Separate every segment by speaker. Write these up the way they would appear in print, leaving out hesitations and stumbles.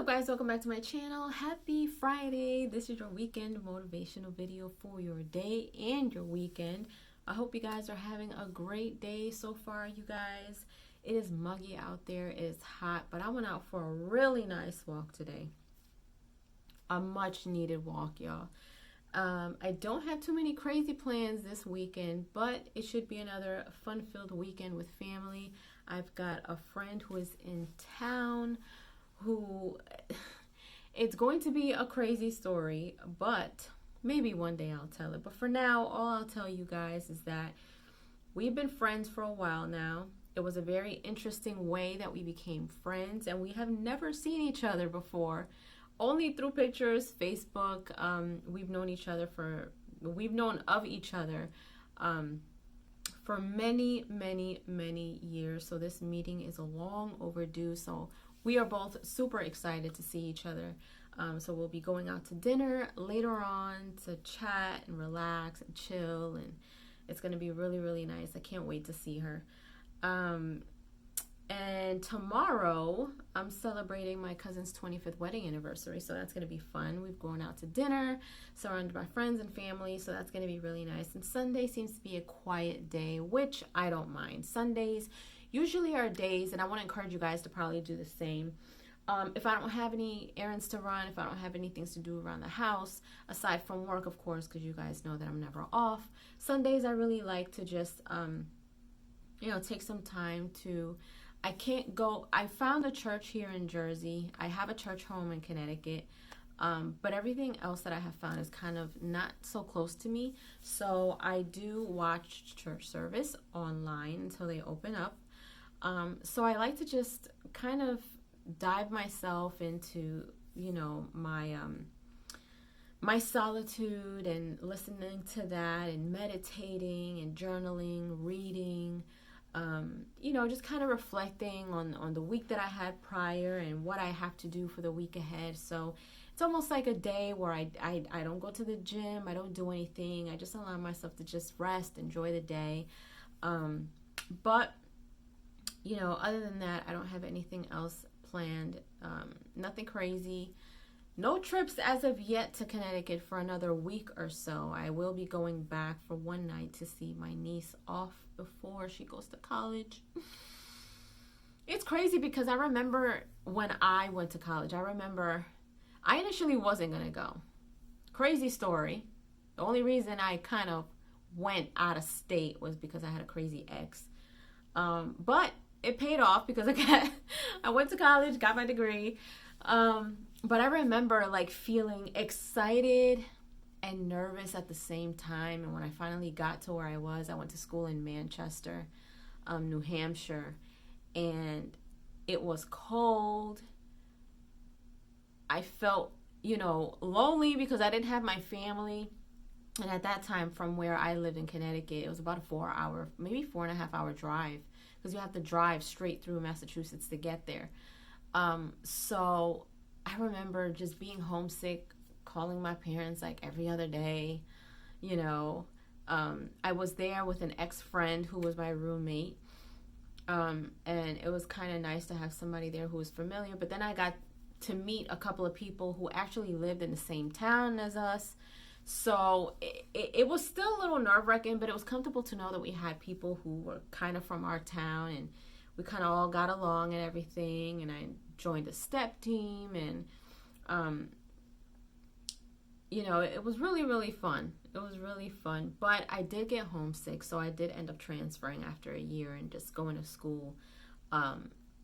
Speaker 1: up, guys? Welcome back to my channel. Happy Friday. This is your weekend motivational video for your day and your weekend. I hope you guys are having a great day so far, you guys. It is muggy out there. It is hot, but I went out for a really nice walk today. A much needed walk, y'all. I don't have too many crazy plans this weekend, but it should be another fun-filled weekend with family. I've got a friend who is in town who, it's going to be a crazy story, but maybe one day I'll tell it. But for now, all I'll tell you guys is that we've been friends for a while now. It was a very interesting way that we became friends, and we have never seen each other before. Only through pictures, Facebook. We've known of each other for many, many, many years. So this meeting is a long overdue. So we are both super excited to see each other. So we'll be going out to dinner later on to chat and relax and chill. And it's going to be really, really nice. I can't wait to see her. And tomorrow, I'm celebrating my cousin's 25th wedding anniversary, so that's going to be fun. We've gone out to dinner, surrounded by friends and family, so that's going to be really nice. And Sunday seems to be a quiet day, which I don't mind. Sundays usually are days, and I want to encourage you guys to probably do the same. If I don't have any errands to run, if I don't have any things to do around the house, aside from work, of course, because you guys know that I'm never off, Sundays I really like to just, take some time to... I found a church here in Jersey. I have a church home in Connecticut. But everything else that I have found is kind of not so close to me. So I do watch church service online until they open up. So I like to just kind of dive myself into, my solitude and listening to that and meditating and journaling, reading, just kind of reflecting on the week that I had prior and what I have to do for the week ahead. So it's almost like a day where I don't go to the gym, I don't do anything, I just allow myself to just rest, enjoy the day. But other than that, I don't have anything else planned, nothing crazy. No trips as of yet to Connecticut for another week or so. I will be going back for one night to see my niece off before she goes to college. It's crazy because I remember when I went to college, I initially wasn't going to go. Crazy story. The only reason I kind of went out of state was because I had a crazy ex. But it paid off because I went to college, got my degree. But I remember feeling excited and nervous at the same time. And when I finally got to where I went to school in Manchester, New Hampshire, and it was cold. I felt, lonely because I didn't have my family. And at that time, from where I lived in Connecticut, it was about a maybe 4.5-hour drive, because you have to drive straight through Massachusetts to get there. So I remember just being homesick, calling my parents every other day. I was there with an ex-friend who was my roommate. And it was kind of nice to have somebody there who was familiar. But then I got to meet a couple of people who actually lived in the same town as us. So it was still a little nerve-wracking, but it was comfortable to know that we had people who were kind of from our town, and we kind of all got along and everything. And I joined a step team, and it was really, really fun. It was really fun, but I did get homesick, so I did end up transferring after a year and just going to school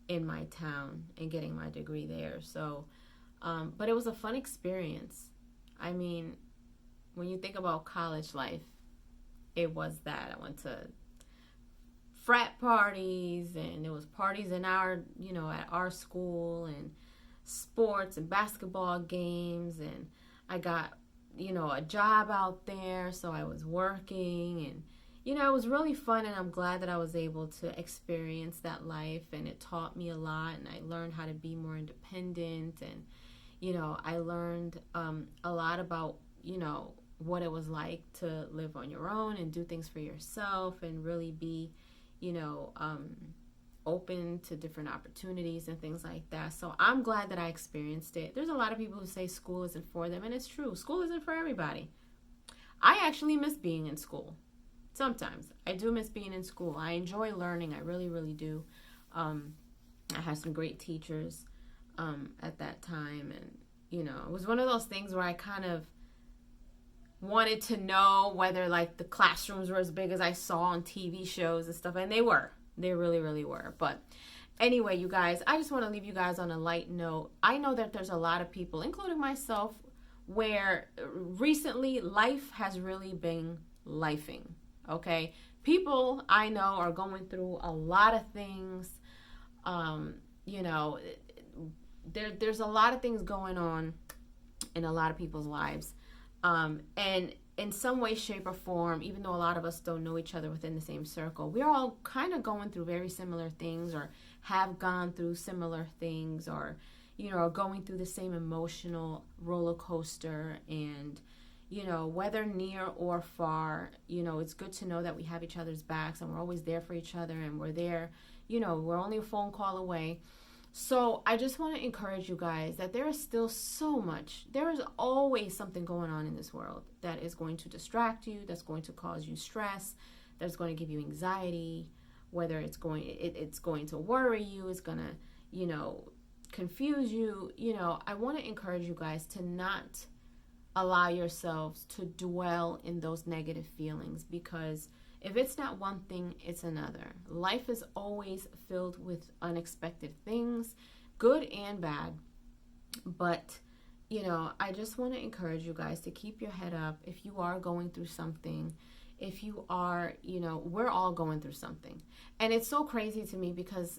Speaker 1: in my town and getting my degree there. So but it was a fun experience. I mean, when you think about college life, it was that. I went to frat parties, and there was parties in our, at our school, and sports and basketball games, and I got, a job out there, so I was working, and, it was really fun, and I'm glad that I was able to experience that life, and it taught me a lot, and I learned how to be more independent, and, I learned a lot about, what it was like to live on your own and do things for yourself and really be, open to different opportunities and things like that. So I'm glad that I experienced it. There's a lot of people who say school isn't for them, and it's true. School isn't for everybody. I actually miss being in school. Sometimes I do miss being in school. I enjoy learning. I really, really do. I had some great teachers at that time, and it was one of those things where I kind of wanted to know whether like the classrooms were as big as I saw on TV shows and stuff, and they were. They really, really were. But anyway, you guys, I just want to leave you guys on a light note. I know that there's a lot of people, including myself, where recently life has really been lifing, okay? People I know are going through a lot of things. There's a lot of things going on in a lot of people's lives. And in some way, shape, or form, even though a lot of us don't know each other within the same circle, we're all kind of going through very similar things, or have gone through similar things, or, are going through the same emotional roller coaster. And, whether near or far, it's good to know that we have each other's backs and we're always there for each other, and we're there, we're only a phone call away. So I just want to encourage you guys that there is still so much. There is always something going on in this world that is going to distract you, that's going to cause you stress, that's going to give you anxiety, whether it's going to worry you, it's going to, confuse you. I want to encourage you guys to not allow yourselves to dwell in those negative feelings, because if it's not one thing, it's another. Life is always filled with unexpected things, good and bad. But, I just want to encourage you guys to keep your head up. If you are going through something, if you are, we're all going through something. And it's so crazy to me, because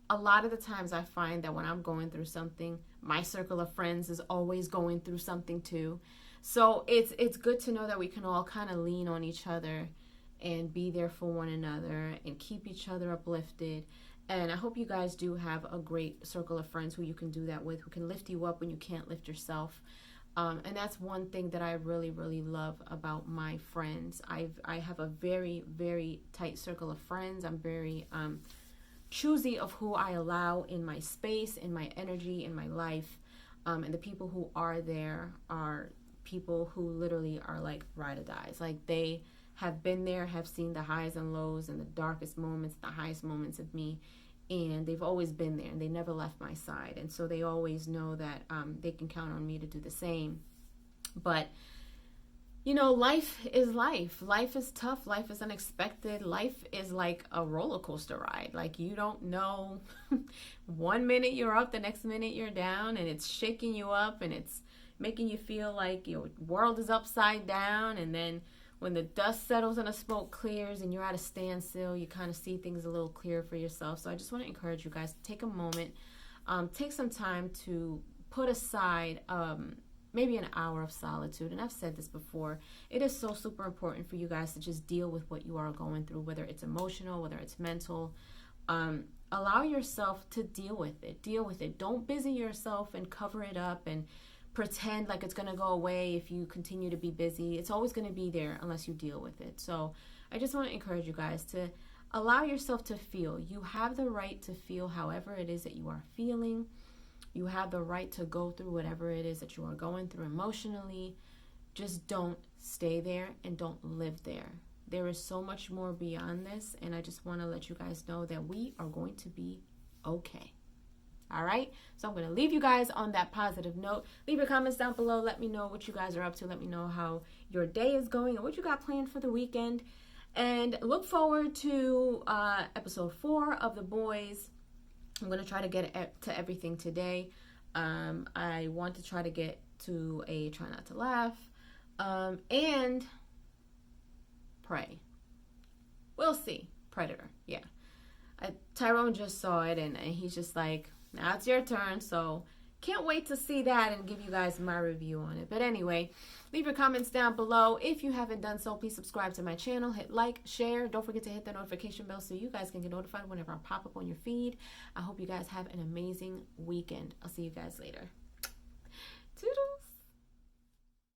Speaker 1: a lot of the times I find that when I'm going through something, my circle of friends is always going through something too. So it's good to know that we can all kind of lean on each other and be there for one another and keep each other uplifted. And I hope you guys do have a great circle of friends who you can do that with, who can lift you up when you can't lift yourself. And that's one thing that I really, really love about my friends. I have a very, very tight circle of friends. I'm very choosy of who I allow in my space, in my energy, in my life. And the people who are there are people who literally are like ride or dies. Like, they have been there, have seen the highs and lows and the darkest moments, the highest moments of me, and they've always been there, and they never left my side. And so they always know that they can count on me to do the same. But life is life. Life is tough. Life is unexpected. Life is like a roller coaster ride. Like, you don't know, 1 minute you're up, the next minute you're down, and it's shaking you up, and it's making you feel like your world is upside down. And then when the dust settles and the smoke clears and you're at a standstill, you kind of see things a little clearer for yourself. So I just want to encourage you guys to take a moment, take some time to put aside maybe an hour of solitude. And I've said this before, it is so super important for you guys to just deal with what you are going through, whether it's emotional, whether it's mental. Allow yourself to deal with it. Deal with it. Don't busy yourself and cover it up and pretend like it's going to go away if you continue to be busy. It's always going to be there unless you deal with it. So I just want to encourage you guys to allow yourself to feel. You have the right to feel however it is that you are feeling. You have the right to go through whatever it is that you are going through emotionally. Just don't stay there and don't live there. There is so much more beyond this, and I just want to let you guys know that we are going to be okay. All right, so I'm going to leave you guys on that positive note. Leave your comments down below. Let me know what you guys are up to. Let me know how your day is going and what you got planned for the weekend. And look forward to episode 4 of The Boys. I'm going to try to get to everything today. I want to try to get to a try not to laugh and pray. We'll see. Predator, yeah. Tyrone just saw it, and he's just like, now it's your turn. So can't wait to see that and give you guys my review on it. But anyway, leave your comments down below. If you haven't done so, please subscribe to my channel. Hit like, share. Don't forget to hit the notification bell so you guys can get notified whenever I pop up on your feed. I hope you guys have an amazing weekend. I'll see you guys later. Toodles.